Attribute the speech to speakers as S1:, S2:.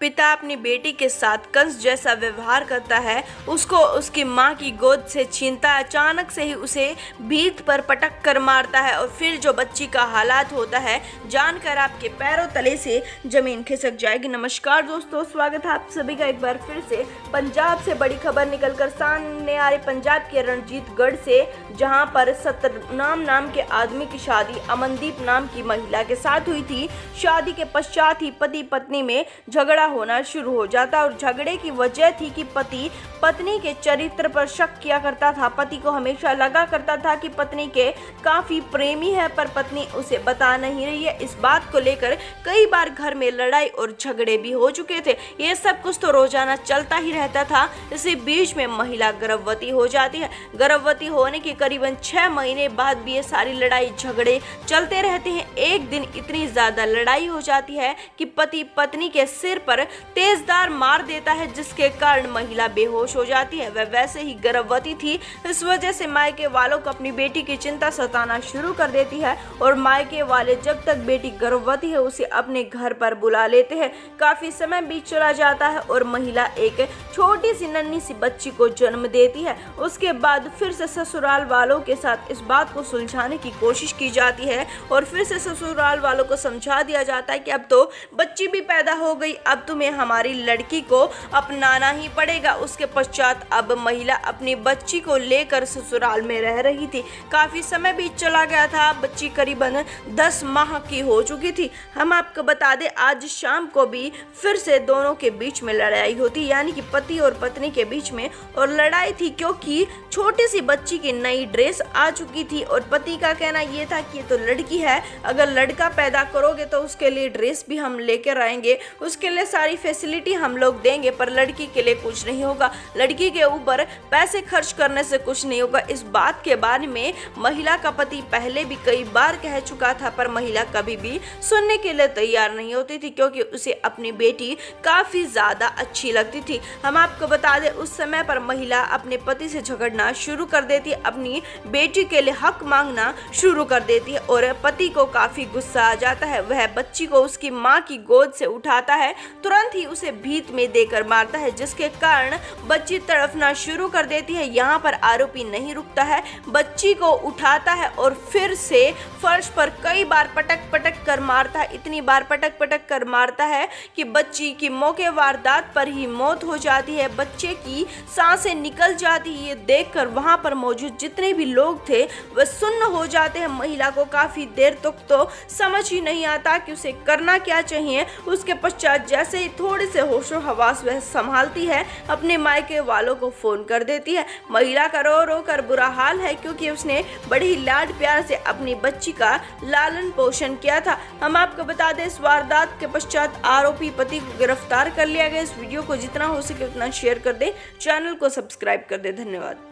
S1: पिता अपनी बेटी के साथ कंस जैसा व्यवहार करता है, उसको उसकी मां की गोद से छीनता है, अचानक से ही उसे भीत पर पटक कर मारता है और फिर जो बच्ची का हालात होता है जानकर आपके पैरों तले से जमीन खिसक जाएगी। नमस्कार दोस्तों, स्वागत है आप सभी का एक बार फिर से। पंजाब से बड़ी खबर निकलकर सामने आ रही पंजाब के रणजीतगढ़ से, जहां पर सतनाम नाम के आदमी की शादी अमनदीप नाम की महिला के साथ हुई थी। शादी के पश्चात ही पति पत्नी में झगड़ा होना शुरू हो जाता और झगड़े की वजह थी कि पति पत्नी के चरित्र पर शक किया करता था। पति को हमेशा लगा करता था कि पत्नी के काफी प्रेमी है, पर पत्नी उसे बता नहीं रही है। इस बात को लेकर कई बार घर में लड़ाई और झगड़े भी हो चुके थे। ये सब कुछ तो रोजाना चलता ही रहता था। इसी बीच में महिला गर्भवती हो जाती है। गर्भवती होने के करीबन 6 महीने बाद भी ये सारी लड़ाई झगड़े चलते रहते हैं। एक दिन इतनी ज्यादा लड़ाई हो जाती है कि पति पत्नी के सिर पर तेजदार मार देता है, जिसके कारण महिला बेहोश हो जाती है। वह वैसे ही गर्भवती थी, इस वजह से मायके वालों को अपनी बेटी की चिंता सताना शुरू कर देती है और मायके वाले जब तक बेटी गर्भवती है उसे अपने घर पर बुला लेते हैं। काफी समय बीत चला जाता है और महिला एक छोटी सी नन्ही सी बच्ची को जन्म देती है। उसके बाद फिर से ससुराल वालों के साथ इस बात को सुलझाने की कोशिश की जाती है और फिर से ससुराल वालों को समझा दिया जाता है कि अब तो बच्ची भी पैदा हो गई, अब तुम्हें हमारी लड़की को अपनाना ही पड़ेगा। उसके पश्चात अब महिला अपनी बच्ची को लेकर ससुराल में रह रही थी। काफी समय बीत चला गया था, बच्ची करीबन 10 माह की हो चुकी थी। हम आपको बता दें, आज शाम को भी फिर से दोनों के बीच में लड़ाई होती, यानी कि पति और पत्नी के बीच में। और लड़ाई थी क्योंकि छोटी सी बच्ची की नई ड्रेस आ चुकी थी और पति का कहना ये था कि ये तो लड़की है, अगर लड़का पैदा करोगे तो उसके लिए ड्रेस भी हम लेकर आएंगे, उसके लिए सारी फैसिलिटी हम लोग देंगे, पर लड़की के लिए कुछ नहीं होगा, लड़की के ऊपर पैसे खर्च करने से कुछ नहीं होगा। इस बात के बारे में महिला का पति पहले भी कई बार कह चुका था, पर महिला कभी भी सुनने के लिए तैयार नहीं होती थी, क्योंकि उसे अपनी बेटी काफी ज्यादा अच्छी लगती थी। हम आपको बता दें, उस समय पर महिला अपने पति से झगड़ना शुरू कर देती है, अपनी बेटी के लिए हक मांगना शुरू कर देती है और पति को काफी गुस्सा आ जाता है। वह बच्ची को उसकी मां की गोद से उठाता है, तुरंत ही उसे भीत में देकर मारता है, जिसके कारण बच्ची तड़पना शुरू कर देती है। यहाँ पर आरोपी नहीं रुकता है, बच्ची को उठाता है और फिर से फर्श पर कई बार पटक पटक कर मारता है। इतनी बार पटक पटक कर मारता है कि बच्ची की मौके वारदात पर ही मौत हो जाती है। बच्चे की सांसें निकल जाती है। ये देखकर वहां पर मौजूद जितने भी लोग थे वह सुन्न हो जाते हैं। महिला को काफी देर तक तो समझ ही नहीं आता कि उसे करना क्या चाहिए। उसके पश्चात जैसे ही थोड़े से होशो हवास वह संभालती है, अपने मायके वालों को फोन कर देती है। महिला का रो रो कर बुरा हाल है, क्योंकि उसने बड़ी ही लाड प्यार से अपनी बच्ची का लालन पोषण किया था। हम आपको बता दें, इस वारदात के पश्चात आरोपी पति को गिरफ्तार कर लिया गया। इस वीडियो को जितना हो सके उतना शेयर कर दे, चैनल को सब्सक्राइब कर दे। धन्यवाद।